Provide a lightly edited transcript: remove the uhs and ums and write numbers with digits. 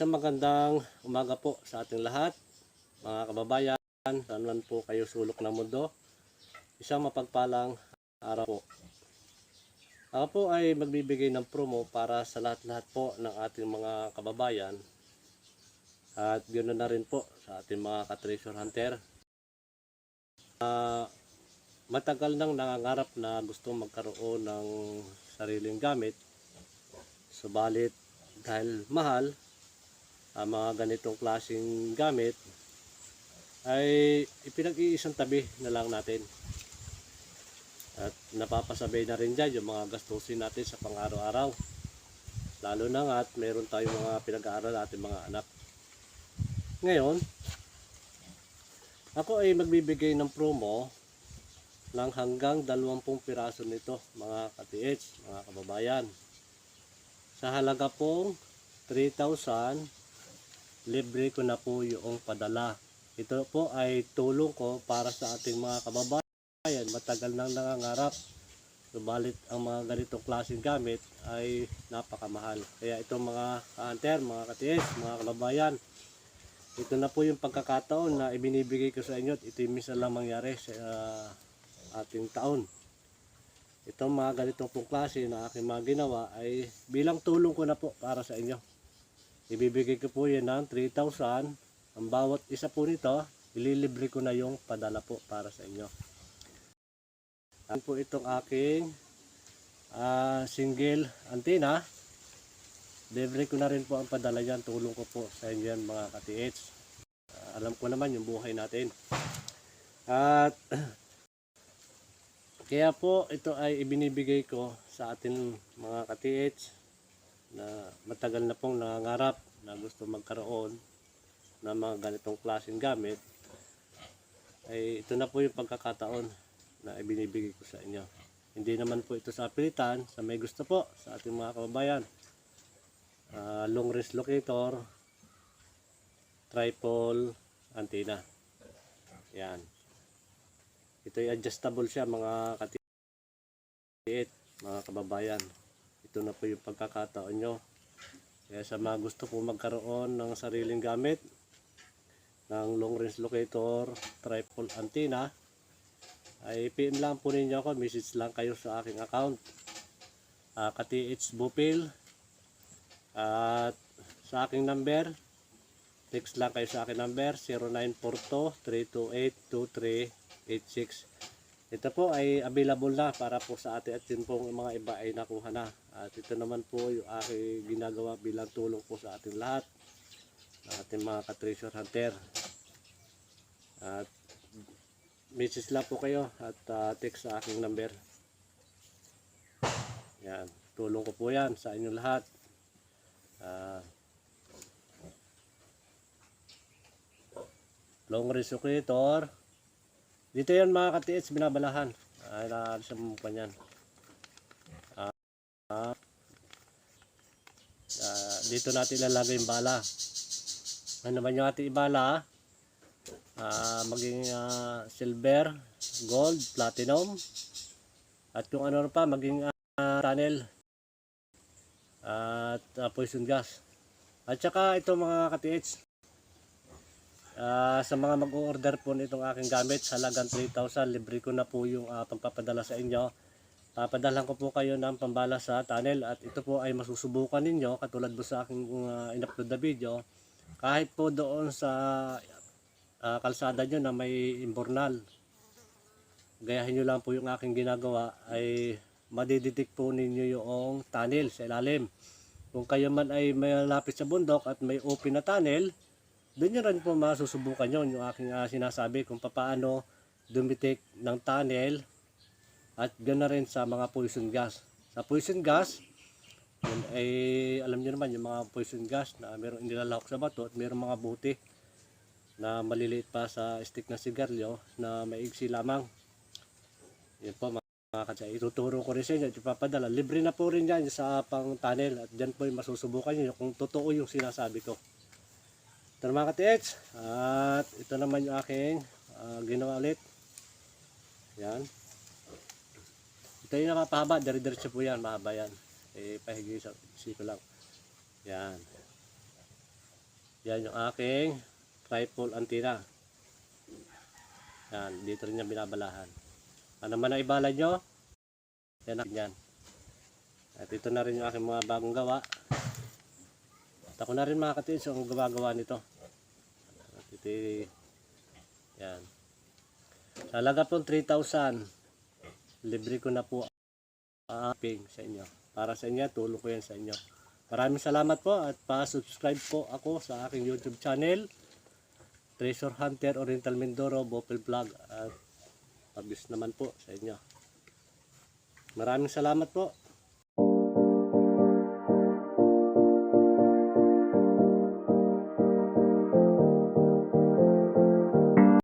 Isang magandang umaga po sa ating lahat, mga kababayan, saan man po kayo sulok ng mundo. Isang mapagpalang araw po. Ako po ay magbibigay ng promo para sa lahat-lahat po ng ating mga kababayan. At ganoon na rin po sa ating mga ka-treasure hunter. Matagal nang nangangarap na gusto magkaroon ng sariling gamit. Subalit dahil mahal ang mga ganitong klaseng gamit ay ipinag-iisang tabi na lang natin. At napapasabay na rin dyan yung mga gastusin natin sa pang-araw-araw. Lalo na nga at meron tayong mga pinag-aaral ating mga anak. Ngayon, ako ay magbibigay ng promo ng hanggang 20 piraso nito mga ka-TH, mga kababayan. Sa halaga pong 3,000, libre ko na po yung padala. Ito po ay tulong ko para sa ating mga kababayan. Matagal nang nangangarap. Subalit ang mga ganitong klaseng gamit ay napakamahal. Kaya itong mga hunter, mga ka-TH, mga kababayan, ito na po yung pagkakataon na ibinibigay ko sa inyo. Ito yung minsan lang mangyari sa ating taon. Itong mga ganitong pong klase na aking mga ginawa ay bilang tulong ko na po para sa inyo. Ibibigay ko po yan ng 3,000. Ang bawat isa po nito, ililibre ko na yung padala po para sa inyo. Ano po itong aking single antenna. Libre ko na rin po ang padala yan. Tulong ko po sa inyo yan mga ka-TH. Alam ko naman yung buhay natin. At kaya po ito ay ibinibigay ko sa ating mga ka-TH na matagal na pong nangangarap na gusto magkaroon ng mga ganitong klaseng gamit. Ay ito na po yung pagkakataon na ibinibigay ko sa inyo. Hindi naman po ito sa pilitan. Sa may gusto po sa ating mga kababayan, long range locator, tripod antenna. Yan. Ito ay adjustable siya mga ka-TH, mga kababayan. Ito na po yung pagkakataon nyo. Kaya sa mga gusto po magkaroon ng sariling gamit ng long range locator, tripod antenna, ay PM lang po ninyo ako, message lang kayo sa aking account, ka-TH Bupil, at sa aking number, text lang kayo sa aking number 0942-328-2386. Ito po ay available na para po sa atin at yun pong mga iba ay nakuha na. At ito naman po yung aking ginagawa bilang tulong po sa ating lahat, ating mga ka-treasure hunter. At message lang po kayo at text sa aking number. Yan, tulong ko po yan sa inyong lahat. Long range locator. Dito yan mga ka-TH, binabalahan. Ay, naalis ang mukha niyan. Dito natin ilalagay yung bala. Ano naman yung ating ibala? Maging silver, gold, platinum. At kung ano pa, maging tunnel. At poison gas. At saka ito mga ka-TH. Sa mga mag-order po nitong aking gamit sa halagang 3,000, libre ko na po yung pagpapadala sa inyo. Papadalhan ko po kayo ng pambala sa tunnel at ito po ay masusubukan ninyo katulad po sa aking in-upload na video. Kahit po doon sa kalsada nyo na may imbornal, gayahin nyo lang po yung aking ginagawa, ay madidetect po ninyo yung tunnel sa ilalim. Kung kayo man ay malapit sa bundok at may open na tunnel, doon nyo rin po masusubukan yun, yung aking sinasabi kung paano dumitik ng tunnel at ganoon rin sa mga poison gas. Sa poison gas, yun ay alam nyo naman yung mga poison gas na mayroong inilalahok sa bato at mayroong mga buti na maliliit pa sa stick na sigarilyo na maigsi lamang. Yun po mga katsay, ituturo ko rin sa inyo at ipapadala. Libre na po rin yan sa pang tunnel at dyan po yung masusubukan nyo kung totoo yung sinasabi ko. Ito na mga ka-TH, at ito naman yung aking ginawa ulit. Yan. Ito yung napapahaba, dari-diretso po yan, mahaba yan. Pahigi sa siko lang. Yan. Yan yung aking tripod antenna. Yan, dito rin niya binabalahan. Ano man ang ibala nyo, yan yan. At ito na rin yung aking mga bagong gawa. At ako na rin mga katids ang gumagawa nito. At ito, yan. Talaga po 3,000. Libre ko na po ping sa inyo. Para sa inyo, tulong ko yan sa inyo. Maraming salamat po at pa-subscribe po ako sa aking YouTube channel. Treasure Hunter Oriental Mindoro Bopel Vlog at pabis naman po sa inyo. Maraming salamat po.